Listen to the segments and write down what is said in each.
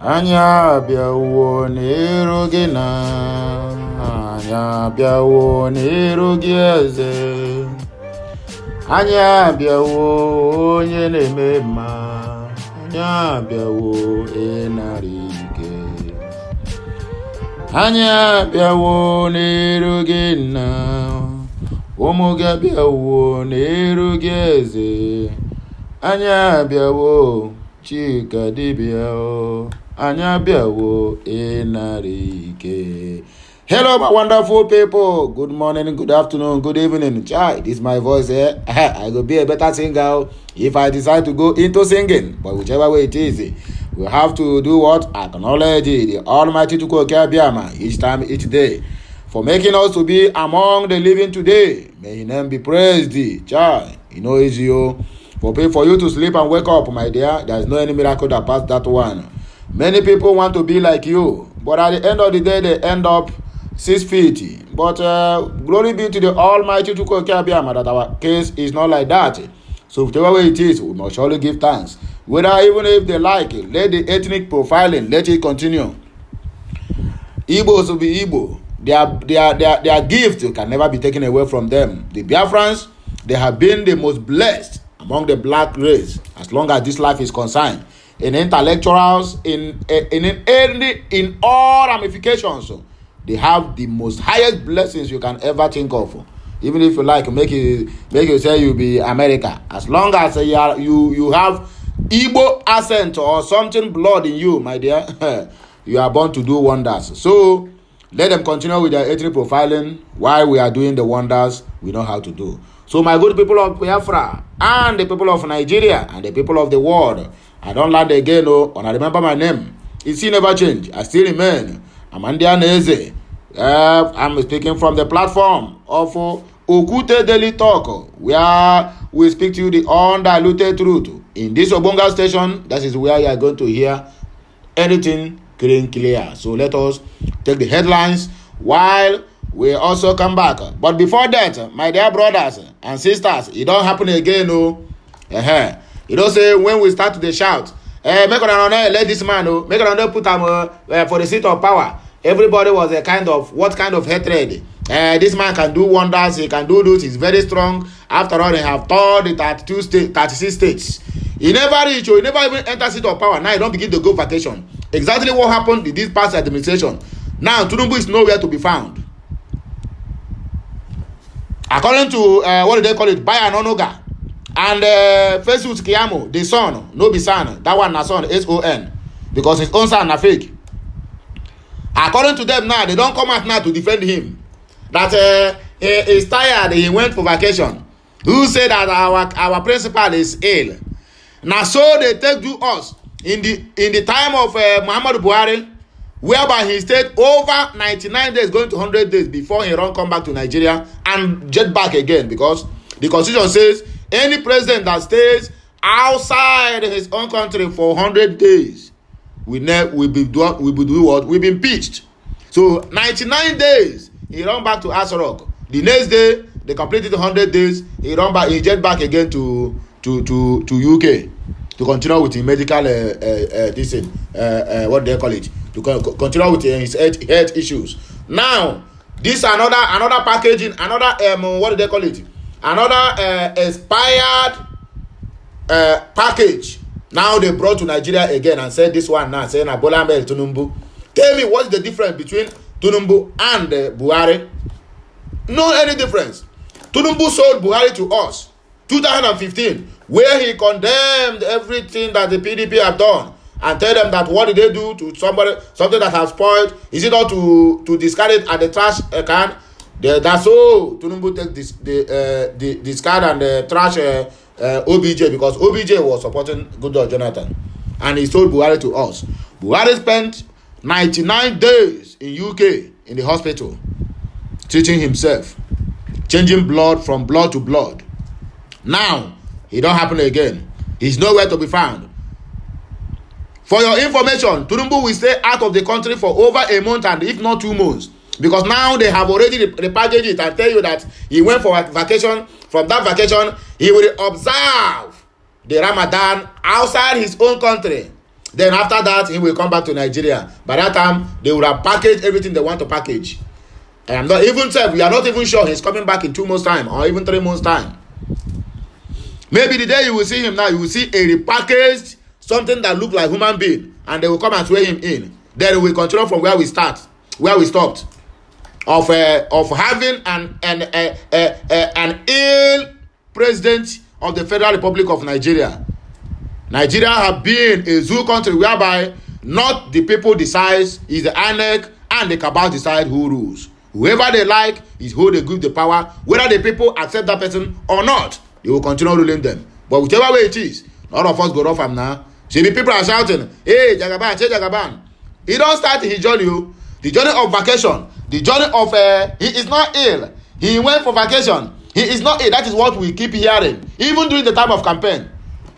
Anya biawo n'iru gị na anya biawo n'iru gị eze. Anya biawo onye na-eme mma. Anya biawo ịnara ike. Anya biawo n'iru gị na ụmụ gị biawo n'iru gị eze. Anya biawo Chika dibia o, anya biawo ịnara ike. Hello, my wonderful people. Good morning, good afternoon, good evening. Chai, this is my voice here. I will be a better singer if I decide to go into singing. But whichever way it is, we have to do what? Acknowledge the Almighty Chukwuka each time, each day, for making us to be among the living today. May His name be praised. Chai, you know it's you. For you to sleep and wake up, my dear, there is no any miracle that passed that one. Many people want to be like you, but at the end of the day, they end up 6 feet. But glory be to the Almighty Chukwuka that our case is not like that. So whichever way it is, we must surely give thanks. Whether even if they like it, let the ethnic profiling, let it continue. Igbos will be Igbo. Their gift can never be taken away from them. The Biafrans, they have been the most blessed among the black race, as long as this life is concerned, in intellectuals, in all ramifications, they have the most highest blessings you can ever think of. Even if you like, make you say you be America, as long as you have Igbo accent or something blood in you, my dear, you are born to do wonders. So let them continue with their ethnic profiling while we are doing the wonders we know how to do. So my good people of Biafra and the people of Nigeria and the people of the world, I don't land again, and I remember my name. It's still never changed. I still remain Amandia Neze. I'm speaking from the platform of Okute Daily Talk, where we speak to you the undiluted truth. In this Obonga station, that is where you are going to hear anything clear. So let us take the headlines while we also come back. But before that, my dear brothers and sisters, it don't happen again, no. You don't say when we start to shout, make on let this man, make on put him for the seat of power. Everybody was a kind of, what kind of hatred? This man can do wonders, he can do this, he's very strong. After all, they have toured the 36 states. He never reach, he never even enter seat of power. Now he don't begin to go vacation. Exactly what happened in this past administration. Now, Tinubu is nowhere to be found. According to what do they call it, Bayanonoga and Facebook Kiamo, the son, no be son, that one na son, S-O-N, because his own son na fake. According to them now, they don't come out now to defend him. That he is tired, he went for vacation. Who said that our principal is ill? Now so they take to us in the time of Muhammadu Buhari, whereby he stayed over 99 days, going to 100 days before he come back to Nigeria and jet back again, because the constitution says any president that stays outside his own country for 100 days will be what? Will be impeached. So 99 days, he run back to Aso. The next day, they completed 100 days, he jet back again to UK to continue with his medical what they call it, to continue with his health issues. Now, this another packaging, another what do they call it? Another expired package. Now they brought to Nigeria again and said this one now, saying Bola Ahmed Tinubu. Tell me what's the difference between Tinubu and Buhari? No any difference. Tinubu sold Buhari to us 2015, where he condemned everything that the PDP have done and tell them that what did they do to something that has spoiled? Is it not to discard it at the trash can? That's all. Tinubu take the discard and the trash OBJ, because OBJ was supporting Goodluck Jonathan, and he sold Buhari to us. Buhari spent 99 days in UK in the hospital treating himself, changing blood from blood to blood. Now, it don't happen again. He's nowhere to be found. For your information, Tinubu will stay out of the country for over a month and if not 2 months. Because now they have already repackaged it and tell you that he went for a vacation. From that vacation, he will observe the Ramadan outside his own country. Then after that, he will come back to Nigeria. By that time, they will have packaged everything they want to package. And I'm not even said, we are not even sure he's coming back in 2 months' time or even 3 months' time. Maybe the day you will see him now, you will see a repackaged something that look like human being, and they will come and swear him in. Then we will continue from where we stopped, of having an ill president of the Federal Republic of Nigeria. Nigeria have been a zoo country whereby not the people decide, is the INEC and the cabal decide who rules. Whoever they like is who they give the power. Whether the people accept that person or not, they will continue ruling them. But whichever way it is, none of us go off him now. See, the people are shouting, hey, Jagaban, hey, Jagaban. He don't start his journey, the journey of vacation, the journey of, he is not ill. He went for vacation. He is not ill. That is what we keep hearing. Even during the time of campaign,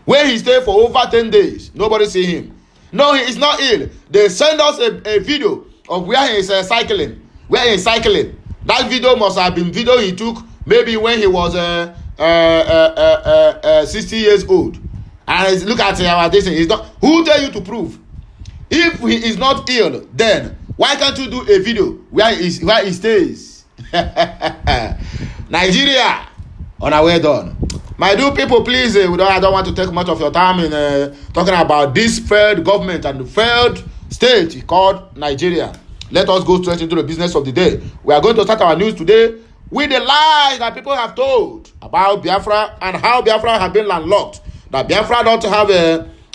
where he stayed for over 10 days, nobody see him. No, he is not ill. They send us a video of where he is cycling. Where he is cycling. That video must have been video he took maybe when he was 60 years old. And look at our this. He's not. Who tell you to prove? If he is not ill, then why can't you do a video where he stays? Nigeria, on our way done. My dear people, please, I don't want to take much of your time in talking about this failed government and the failed state called Nigeria. Let us go straight into the business of the day. We are going to start our news today with the lies that people have told about Biafra and how Biafra have been landlocked. That Biafra don't have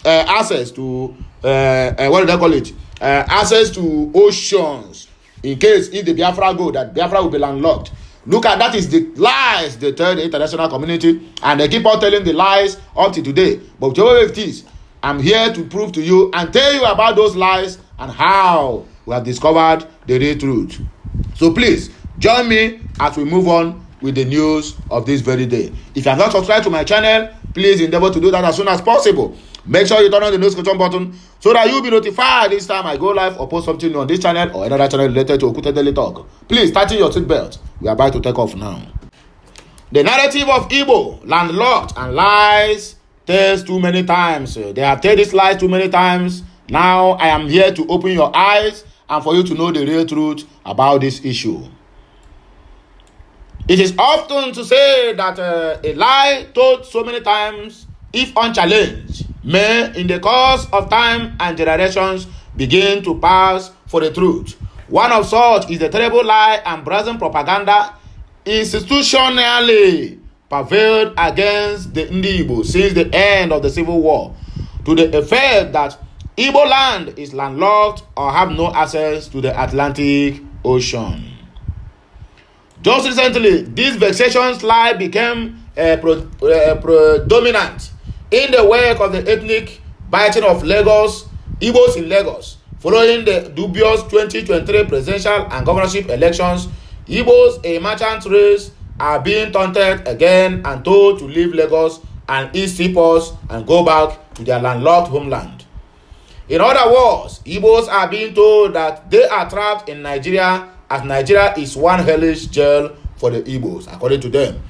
access to, what do they call it? Access to oceans. In case if the Biafra go, that Biafra will be landlocked. Look at that is the lies they tell the international community, and they keep on telling the lies up to today. But whichever it is, I'm here to prove to you and tell you about those lies and how we have discovered the real truth. So please join me as we move on with the news of this very day. If you have not subscribed to my channel, please endeavor to do that as soon as possible. Make sure you turn on the notification button so that you'll be notified each time I go live or post something on this channel or another channel related to Okute Daily Talk. Please tighten your seatbelt. We are about to take off now. The narrative of Igbo, landlocked and lies tells too many times. They have told this lies too many times. Now I am here to open your eyes and for you to know the real truth about this issue. It is often to say that a lie told so many times, if unchallenged, may in the course of time and generations begin to pass for the truth. One of such is the terrible lie and brazen propaganda institutionally prevailed against the Igbo since the end of the Civil War, to the effect that Igbo land is landlocked or have no access to the Atlantic Ocean. Just recently, this vexatious lie became predominant in the wake of the ethnic biting of Lagos, Igbos in Lagos. Following the dubious 2023 presidential and governorship elections, Igbos, a merchant race, are being taunted again and told to leave Lagos and eat seaports and go back to their landlocked homeland. In other words, Igbos are being told that they are trapped in Nigeria, as Nigeria is one hellish jail for the Igbos, according to them.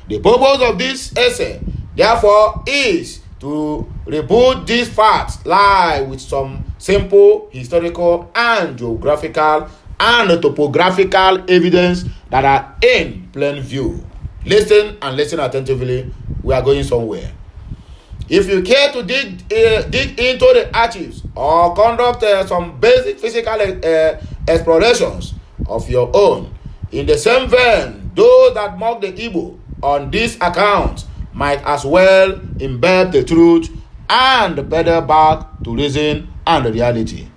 The purpose of this essay, therefore, is to reboot these facts lie with some simple historical and geographical and topographical evidence that are in plain view. Listen and listen attentively. We are going somewhere. If you care to dig into the archives or conduct some basic physical explorations of your own, in the same vein, those that mock the Igbo on this account might as well embed the truth and pedal back to reason and reality.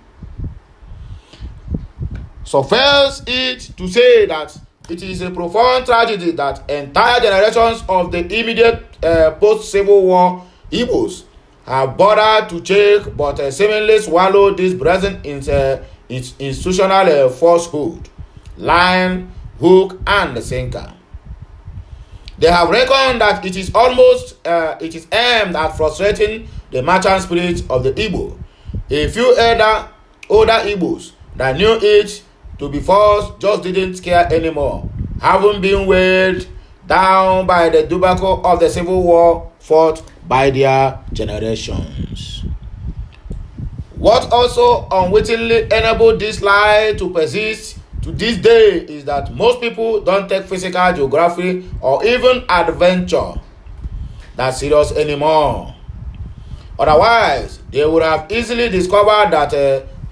Suffice it to say that it is a profound tragedy that entire generations of the immediate post-Civil War Igbos have bothered to check but seemingly swallow this brazen institutional falsehood, line, hook, and sinker. They have reckoned that it is aimed at frustrating the merchant spirit of the Igbo. A few older Igbos that knew it to be false just didn't care anymore, having been weighed down by the debacle of the Civil War fought by their generations. What also unwittingly enabled this lie to persist to this day is that most people don't take physical geography or even adventure that serious anymore. Otherwise, they would have easily discovered that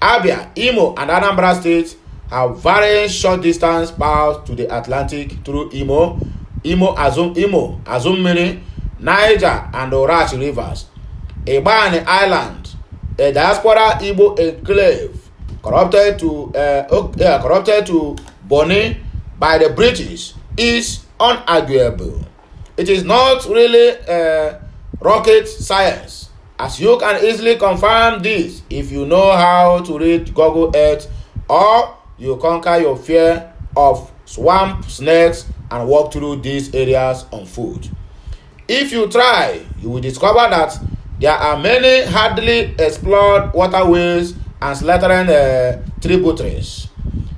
Abia, Imo, and Anambra states have varying short distance paths to the Atlantic through Azummiri, Niger, and Orache rivers, Ebani Island, a diaspora Igbo enclave corrupted to Bonny by the British, is unarguable. It is not really rocket science, as you can easily confirm this if you know how to read Google Earth, or you conquer your fear of swamp snakes and walk through these areas on foot. If you try, you will discover that there are many hardly explored waterways and slattering tributaries,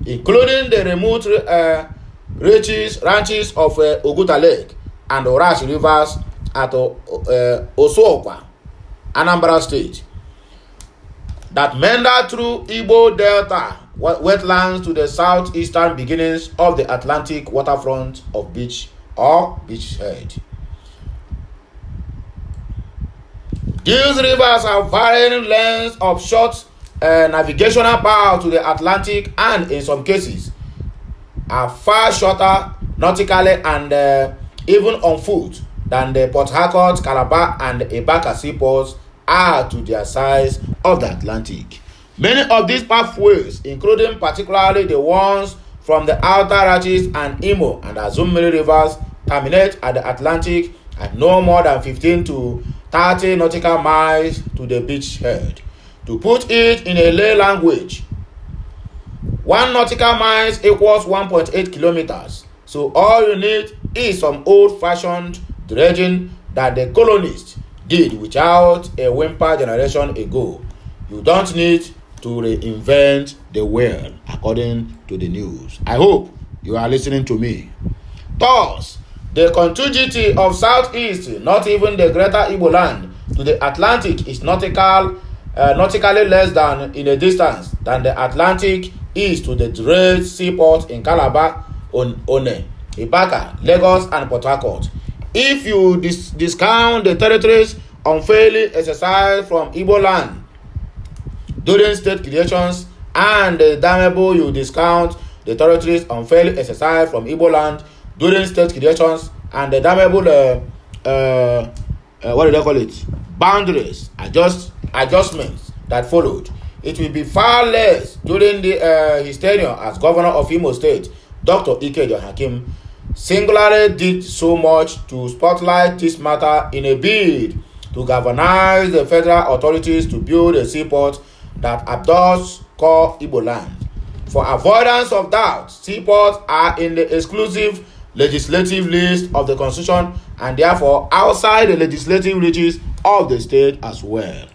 including the remote ranches of Oguta Lake and Orache rivers at Osokwa, Anambra State, that meander through Igbo Delta wetlands to the southeastern beginnings of the Atlantic waterfront of beach or beachhead. These rivers have varying lengths of short navigational power to the Atlantic, and in some cases are far shorter nautically and even on foot than the Port Harcourt, Calabar, and Ibaka seaports are to their size of the Atlantic. Many of these pathways, including particularly the ones from the outer Rachis and Imo and Azummiri rivers, terminate at the Atlantic at no more than 15 to 30 nautical miles to the beachhead. To put it in a lay language, 1 nautical miles equals 1.8 kilometers. So all you need is some old-fashioned dredging that the colonists did without a whimper generation ago. You don't need to reinvent the wheel, according to the news. I hope you are listening to me. Thus, the contiguity of southeast, not even the greater Igbo land, to the Atlantic is nautically less than in a distance than the Atlantic is to the great seaports in Calabar, One, Ibaka, Lagos, and Port Harcourt. If you discount the territories unfairly exercised from Igbo land during state creations, and the damnable you discount the territories unfairly exercised from Igbo land during state creations, and the damnable what do they call it, boundaries adjustments that followed, it will be far less. During his tenure as governor of Imo State, Dr. Ike Hakim singularly did so much to spotlight this matter in a bid to galvanize the federal authorities to build a seaport that adopts core Igbo land. For avoidance of doubt, seaports are in the exclusive legislative list of the Constitution and therefore outside the legislative reaches of the state as well.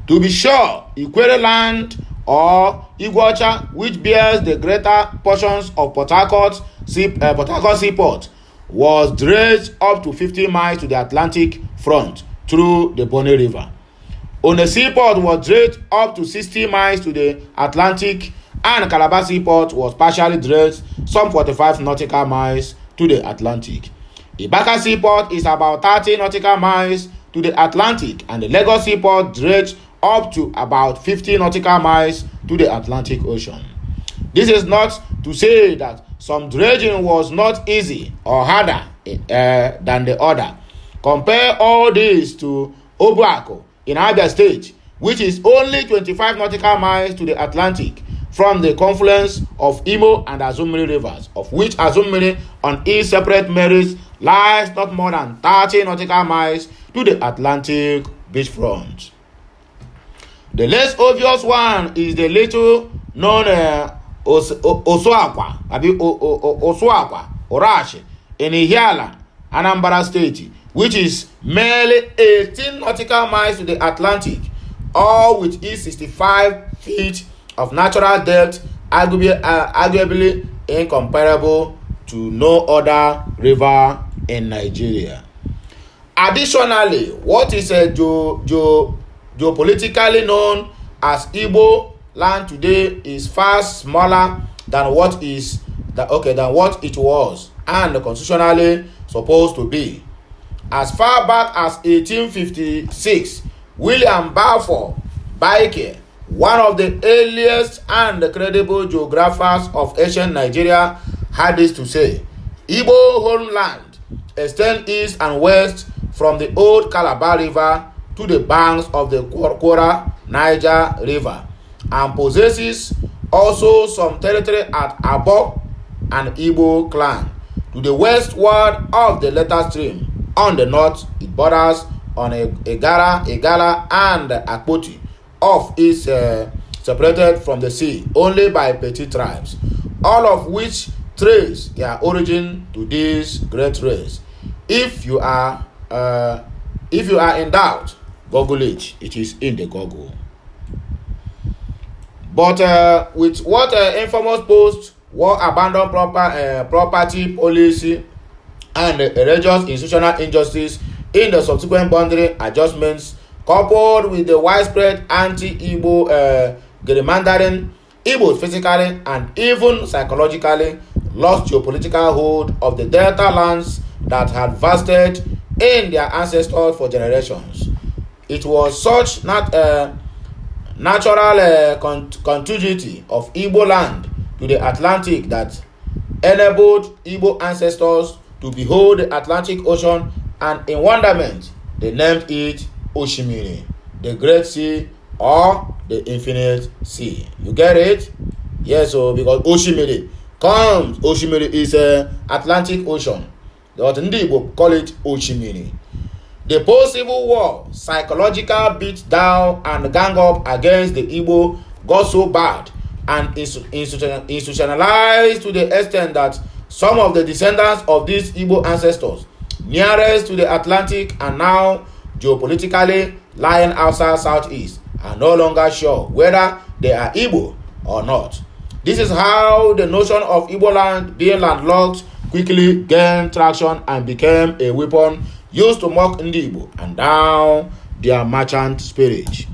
To be sure, Ikwere land or Iguacha, which bears the greater portions of Port Harcourt Seaport, was dredged up to 50 miles to the Atlantic front through the Bonny River. One Seaport was dredged up to 60 miles to the Atlantic, and Calabar Seaport was partially dredged some 45 nautical miles to the Atlantic. Ibaka Seaport is about 30 nautical miles to the Atlantic, and the Lagos Seaport dredged up to about 50 nautical miles to the Atlantic Ocean. This is not to say that some dredging was not easy or harder than the other. Compare all this to Obuako in Abia State, which is only 25 nautical miles to the Atlantic from the confluence of Imo and Azummiri rivers, of which Azummiri on its separate merits lies not more than 30 nautical miles to the Atlantic beachfront. The less obvious one is the little known Osokwa, Orache, in Ihiala, Anambra State, which is merely 18 nautical miles to the Atlantic, all with its 65 feet of natural depth, arguably incomparable to no other river in Nigeria. Additionally, what is geopolitically known as Igbo land today is far smaller than what it was and constitutionally supposed to be. As far back as 1856, William Balfour Baike, one of the earliest and credible geographers of ancient Nigeria, had this to say: Igbo homeland extends east and west from the old Calabar River to the banks of the Kwara Niger River, and possesses also some territory at Abo and Igbo clan. To the westward of the latter stream, on the north, it borders on Egala, and Akpoti, of is separated from the sea only by petty tribes, all of which trace their origin to this great race. If you are in doubt, Google it. It is in the Google. But with what infamous post war abandon property policy and egregious institutional injustice in the subsequent boundary adjustments, coupled with the widespread anti-Igbo gerrymandering, Igbos physically and even psychologically lost geopolitical hold of the delta lands that had vested in their ancestors for generations. It was such natural contiguity of Igbo land to the Atlantic that enabled Igbo ancestors to behold the Atlantic Ocean, and in wonderment they named it Oshimiri, the Great Sea or the Infinite Sea. You get it? Yes, so because Oshimiri is Atlantic Ocean. The Ndi Igbo call it Oshimiri. The post-Civil War psychological beat down and gang up against the Igbo got so bad and institutionalized to the extent that some of the descendants of these Igbo ancestors nearest to the Atlantic and now geopolitically lying outside Southeast are no longer sure whether they are Igbo or not. This is how the notion of Igbo land being landlocked quickly gained traction and became a weapon used to mock Ndi Igbo and down their merchant spirit.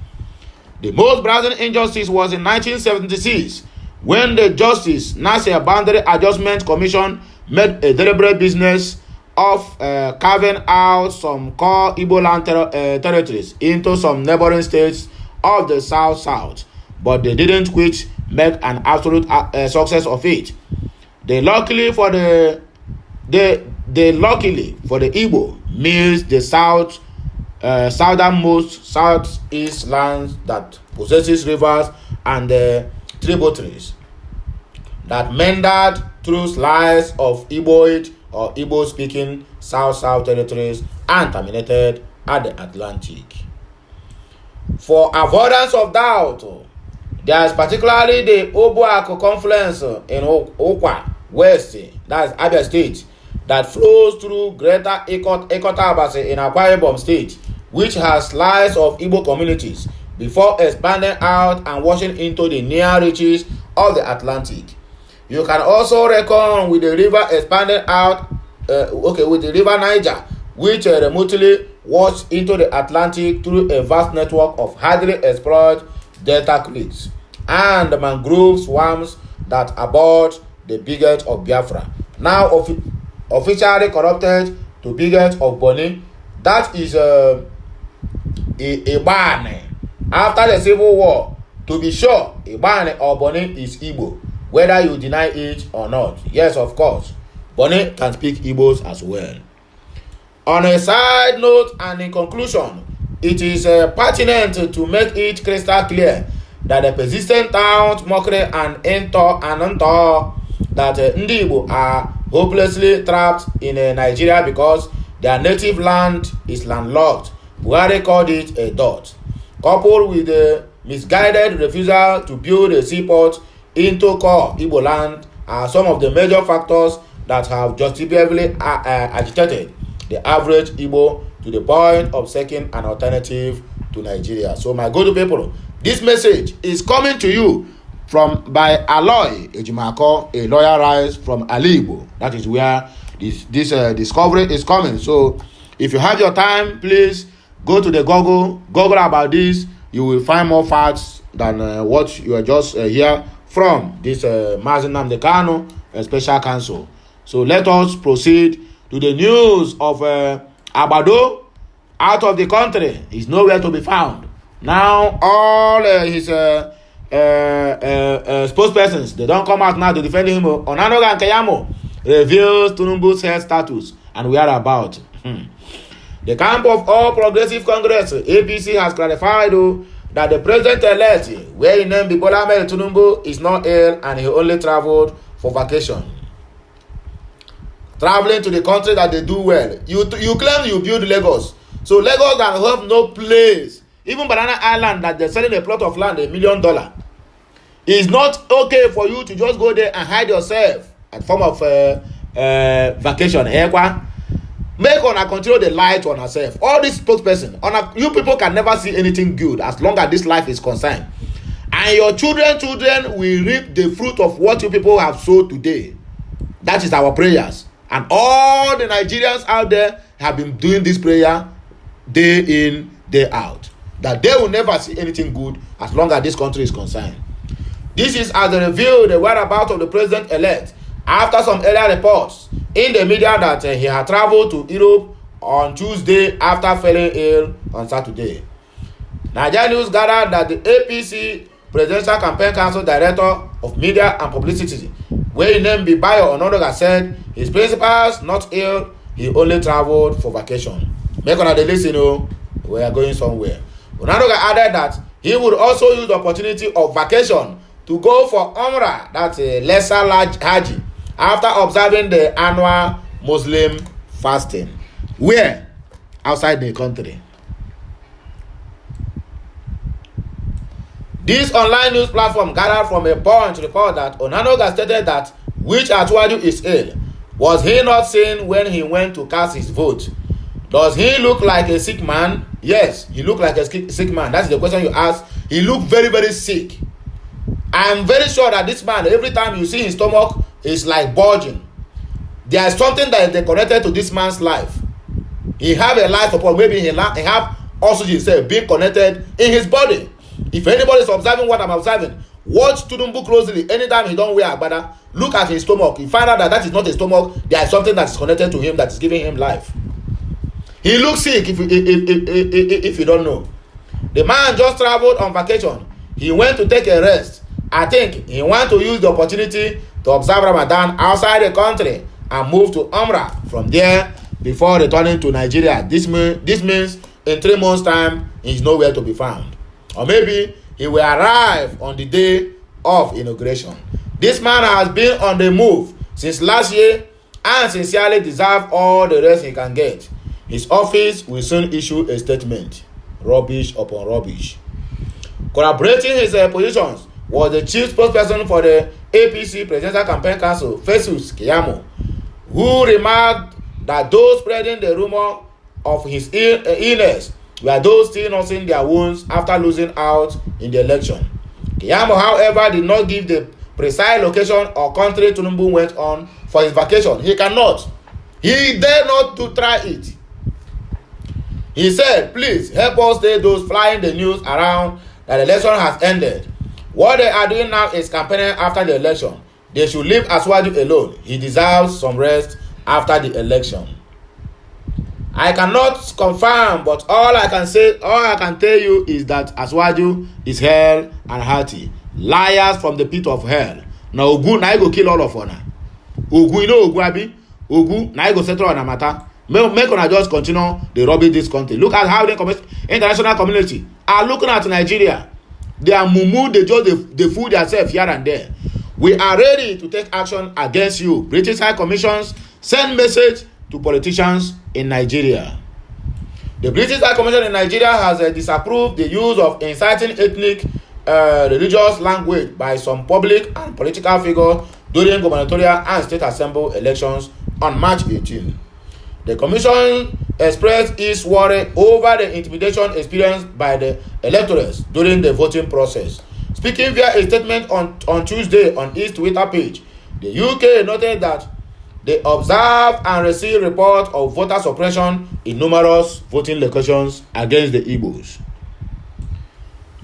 The most brazen injustice was in 1976 when the Justice Nasir Boundary Adjustment Commission made a deliberate business of carving out some core Igbo land territories into some neighboring states of the South, but they didn't quit make an absolute success of it. Luckily for the Igbo means the southernmost southeast lands that possesses rivers and tributaries that meandered through slices of Igboid or Igbo-speaking South territories and terminated at the Atlantic. For avoidance of doubt, there is particularly the Obuako confluence in Okwa West, that is Abia State, that flows through Greater Ikotabase in Akwa Ibom State, which has slices of Igbo communities before expanding out and washing into the near reaches of the Atlantic. You can also reckon with the river expanding out, with the river Niger, which remotely washed into the Atlantic through a vast network of hardly explored delta creeks and mangrove swamps that abut the Bigot of Biafra, now officially corrupted to Bigot of Boni. That is Ibane. After the Civil War, to be sure, Ibane or Boni is Igbo, whether you deny it or not. Yes, of course, Boni can speak Igbos as well. On a side note and in conclusion, it is pertinent to make it crystal clear that the persistent taunt, mockery, and unto that Ndi Igbo are hopelessly trapped in Nigeria because their native land is landlocked. Buhari called it a dot, coupled with the misguided refusal to build a seaport into core Igbo land, are some of the major factors that have justifiably agitated the average Igbo to the point of seeking an alternative to Nigeria. So my good people, this message is coming to you by Aloy Ejimako, a lawyer rise from Alibo. That is where this discovery is coming. So if you have your time, please go to the Google about this. You will find more facts than what you are just here from this Mazi Nnamdi Kanu Special Counsel. So let us proceed to the news of Agbado out of the country. He's nowhere to be found. Now all his spokespersons, they don't come out now to defend him. Onanuga and Keyamo reveals Tinubu's health status and whereabouts. The camp of All Progressive Congress, APC, has clarified that the president-elect, where he named Bola Ahmed Tinubu, is not ill and he only traveled for vacation. Traveling to the country that they do well. You claim you build Lagos. So Lagos can have no place. Even Banana Island, that they're selling a plot of land, $1 million. It's not okay for you to just go there and hide yourself at form of vacation. Make una continue the light on herself. All this spokesperson, you people can never see anything good as long as this life is concerned. And your children will reap the fruit of what you people have sowed today. That is our prayers. And all the Nigerians out there have been doing this prayer day in, day out. That they will never see anything good as long as this country is concerned. This is as they reveal the whereabouts of the president-elect after some earlier reports in the media that he had traveled to Europe on Tuesday after falling ill on Saturday. Nigeria News gathered that the APC Presidential Campaign Council Director of Media and Publicity, where he named Bibayo Onodoga, said his principals not ill, he only traveled for vacation. Make una dey listen, we are going somewhere. Onodoga added that he would also use the opportunity of vacation to go for Umrah, that's a lesser large Hajj, after observing the annual Muslim fasting. Where? Outside the country. This online news platform gathered from a Punch report that Onanuga stated that which Atuaju is ill. Was he not seen when he went to cast his vote? Does he look like a sick man? Yes, he looked like a sick man. That's the question you ask. He looked very, very sick. I'm very sure that this man, every time you see his stomach, is like bulging. There is something that is connected to this man's life. He have a life support. Maybe he have oxygen being connected in his body. If anybody is observing what I'm observing, watch Tinubu closely. Anytime he don't wear agbada, look at his stomach. You find out that is not his stomach. There is something that is connected to him that is giving him life. He looks sick if you don't know. The man just traveled on vacation. He went to take a rest. I think he want to use the opportunity to observe Ramadan outside the country and move to Umrah from there before returning to Nigeria. This means in 3 months' time, he is nowhere to be found. Or maybe he will arrive on the day of inauguration. This man has been on the move since last year and sincerely deserves all the rest he can get. His office will soon issue a statement. Rubbish upon rubbish. Corroborating his positions was the chief spokesperson for the APC Presidential Campaign Council, Festus Keyamo, who remarked that those spreading the rumor of his illness were those still nursing their wounds after losing out in the election. Keyamo, however, did not give the precise location or country Tinubu went on for his vacation. He cannot. He dare not to try it. He said, please help us tell those flying the news around that the election has ended. What they are doing now is campaigning after the election. They should leave Asuwaju alone. He deserves some rest after the election. I cannot confirm, but all I can tell you is that Asuwaju is hell and hearty. Liars from the pit of hell. Now Ogun na go kill all of una. Ogun, you know Ogun abi? Ogun na go settle on a matter. Make una just continue the robbing this country. Look at how the international community are looking at Nigeria. They are mumu, they fool themselves here and there. We are ready to take action against you. British High Commissions send message to politicians in Nigeria. The British High Commission in Nigeria has disapproved the use of inciting ethnic religious language by some public and political figures during gubernatorial and state assembly elections on March 18. The commission expressed its worry over the intimidation experienced by the electors during the voting process. Speaking via a statement on Tuesday on its Twitter page, the UK noted that they observed and received reports of voter suppression in numerous voting locations against the Igbos.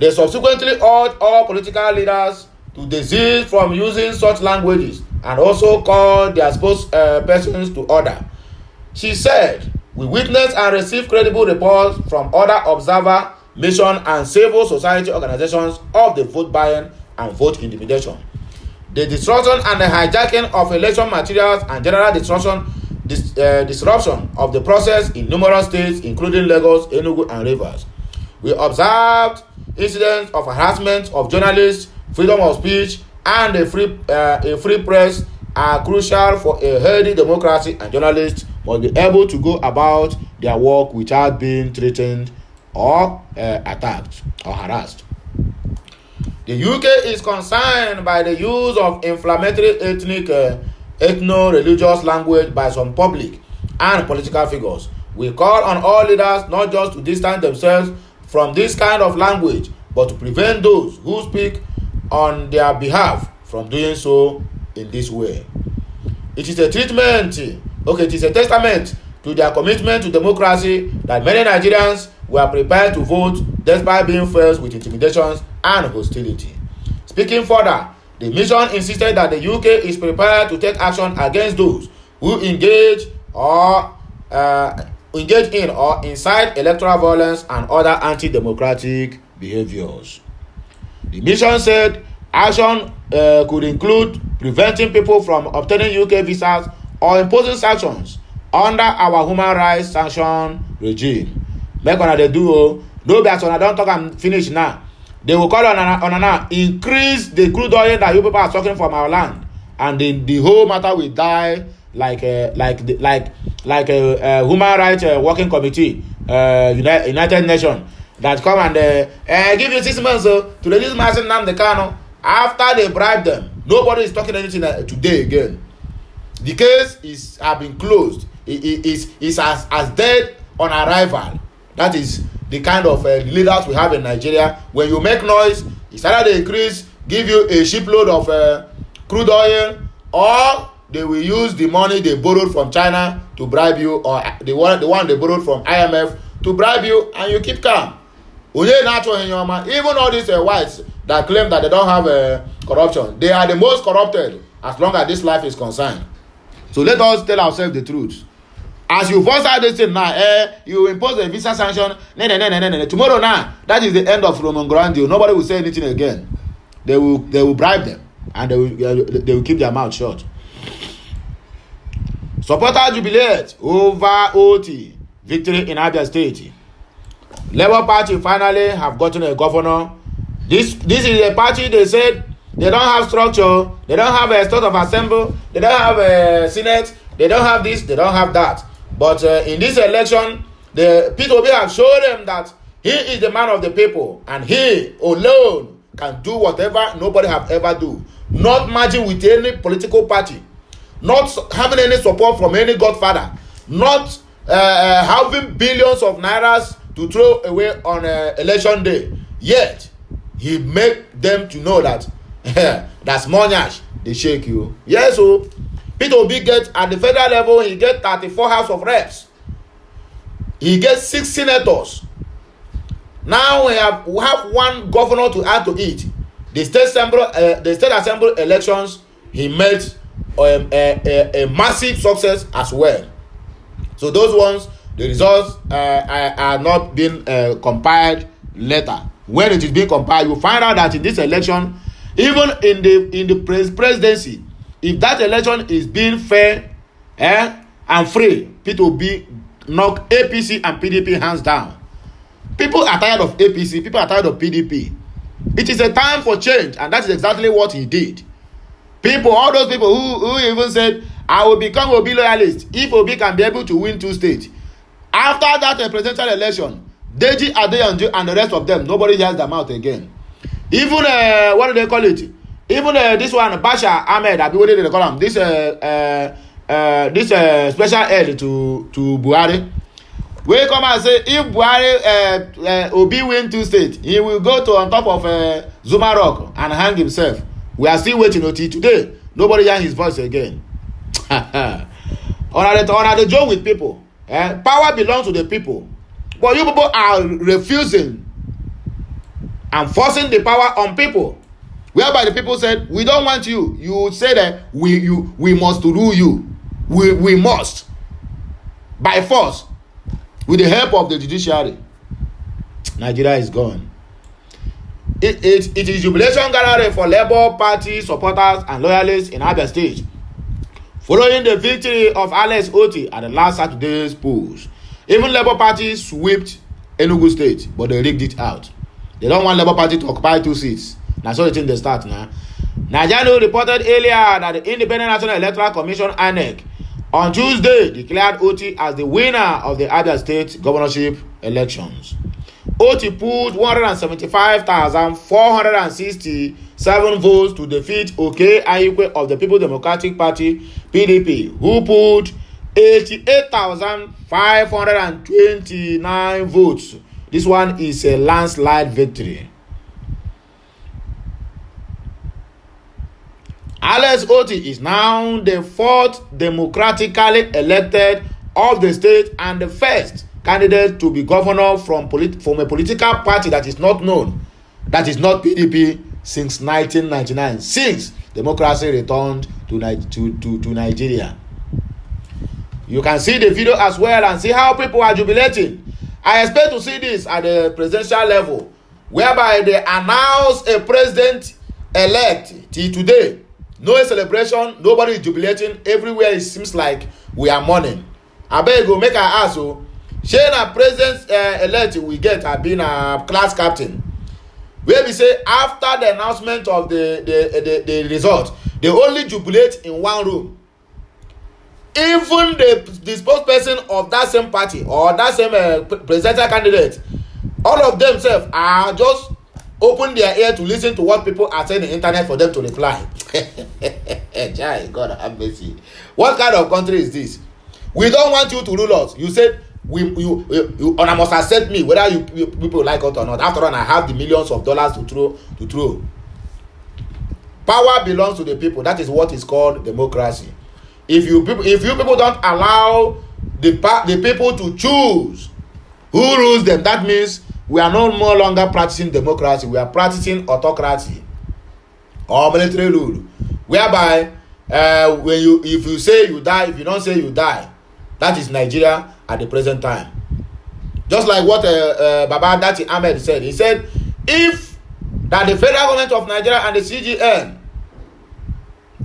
They subsequently urged all political leaders to desist from using such languages and also called their spokespersons to order. She said, "We witnessed and received credible reports from other observer, mission, and civil society organizations of the vote buying and vote intimidation, the destruction and the hijacking of election materials, and general disruption of the process in numerous states, including Lagos, Enugu, and Rivers. We observed incidents of harassment of journalists, freedom of speech, and a free press are crucial for a healthy democracy, and journalists must be able to go about their work without being threatened or attacked or harassed." The UK is concerned by the use of inflammatory ethno-religious language by some public and political figures. We call on all leaders not just to distance themselves from this kind of language, but to prevent those who speak on their behalf from doing so in this way. It is a testament to their commitment to democracy that many Nigerians were prepared to vote despite being faced with intimidations and hostility. Speaking further, the mission insisted that the UK is prepared to take action against those who engage in or incite electoral violence and other anti-democratic behaviors. The mission said action could include preventing people from obtaining UK visas or imposing sanctions under our human rights sanction regime. Make una dey do no be as una don talk and finish now. They will call on now increase the crude oil that you people are sucking from our land, and the whole matter will die like a human rights working committee, United Nations, that come and give you 6 months to release Mazen Nnamdi Kanu. After they bribe them, nobody is talking anything today again. The case have been closed. It is as dead on arrival. That is the kind of leaders we have in Nigeria. When you make noise, it's either they increase, give you a shipload of crude oil, or they will use the money they borrowed from China to bribe you, or the one they borrowed from IMF to bribe you, and you keep calm. Even all these whites that claim that they don't have corruption, they are the most corrupted as long as this life is concerned. So let us tell ourselves the truth. As you force out this thing now, you impose a visa sanction. Tomorrow now, that is the end of Roman Grande. Nobody will say anything again. They will bribe them, and they will keep their mouth shut. Supporters jubilate over OT victory in Abia State. Labour Party finally have gotten a governor. This is a party they said they don't have structure, they don't have a state of assembly, they don't have a senate, they don't have this, they don't have that. But in this election, the P2B have shown them that he is the man of the people, and he alone can do whatever nobody have ever do. Not merging with any political party, not having any support from any godfather, not having billions of nairas to throw away on election day. Yet he make them to know that that's monyash, they shake you. Yes, so P2B get at the federal level, he get 34 House of Reps. He gets 6 senators. Now we have one governor to add to it. The state assembly elections, he made a massive success as well. So those ones, the results are not being compiled later. When it is being compiled, you find out that in this election, even in the presidency, if that election is being fair and free, P2B knock APC and PDP hands down. People are tired of APC, people are tired of PDP. It is a time for change, and that is exactly what he did. All those people who even said, I will become Obi loyalist if Obi can be able to win 2 states. After that presidential election, Deji Adeyanju and the rest of them, nobody hears them out again. Even what do they call it? Even this one, Basha Ahmed, what do they call him? This special aid to Buhari. We come and say, if Buhari Obi win 2 states, he will go to on top of Zuma Rock and hang himself. We are still waiting until today. Nobody hears his voice again. On the joke with people. Power belongs to the people. But you people are refusing and forcing the power on people, whereby the people said, we don't want you. You say that we must rule you. We must, by force, with the help of the judiciary. Nigeria is gone. It is jubilation gathering for Labour Party supporters and loyalists in Abia State, following the victory of Alex Otti at the last Saturday's polls. Even Labour Party swept Enugu State, but they rigged it out. They don't want Labour Party to occupy 2 seats. That's all the thing they start now. Nigeria reported earlier that the Independent National Electoral Commission (INEC) on Tuesday declared Otti as the winner of the Abia State governorship elections. Otti pulled 175,467 votes to defeat Oke Ayikwe of the People's Democratic Party (PDP), who pulled 88,529 votes. This one is a landslide victory. Alex Otti is now the 4th democratically elected of the state and the first candidate to be governor from a political party that is not known, that is not PDP, since 1999, since democracy returned to Nigeria. You can see the video as well and see how people are jubilating. I expect to see this at the presidential level, whereby they announce a president-elect till today. No celebration, nobody is jubilating. Everywhere it seems like we are mourning. I beg you, make I ask you, shey na president-elect we get have been a class captain, where we say after the announcement of the result, they only jubilate in one room. Even the spokesperson of that same party or that same presidential candidate, all of themselves are just open their ear to listen to what people are saying on the internet for them to reply. God have mercy. What kind of country is this? We don't want you to rule us. You said you must accept me whether you people like it or not. After all, I have the millions of dollars to throw. Power belongs to the people. That is what is called democracy. If you people don't allow the people to choose who rules them, that means we are no longer practicing democracy. We are practicing autocracy or military rule, whereby if you say you die, if you don't say you die. That is Nigeria at the present time. Just like what Baba Dati Ahmed said. He said, if that the federal government of Nigeria and the CGN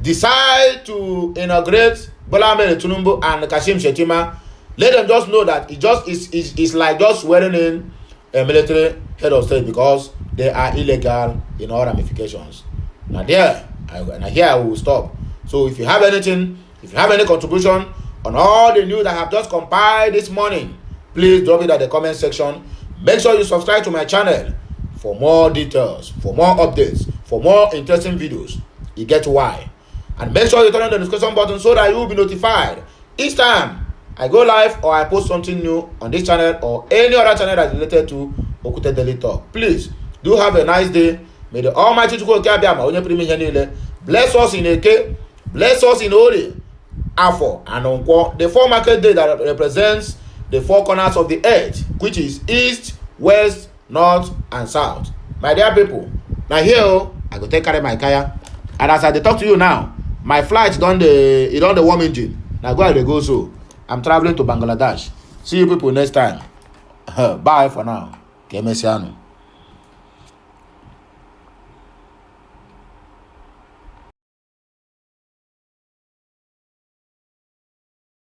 decide to inaugurate Bola Ahmed Tinubu and Kashim Shettima, let them just know that it just is like just swearing in a military head of state, because they are illegal in all ramifications. Now here I will stop. So if you have anything, if you have any contribution on all the news that I have just compiled this morning, please drop it at the comment section. Make sure you subscribe to my channel for more details, for more updates, for more interesting videos. You get why. And make sure you turn on the notification button so that you will be notified each time I go live or I post something new on this channel or any other channel that is related to Okute Daily Talk. Please do have a nice day. May the Almighty bless us in Eke, bless us in Ori, Afo, and Onkwo, the 4 market day that represents the 4 corners of the earth, which is east, west, north, and south. My dear people, now here I go take carry my kaya, and as I talk to you now, my flight done the warm engine. Now go ahead and go so. I'm traveling to Bangladesh. See you people next time. Bye for now. Kemesiano.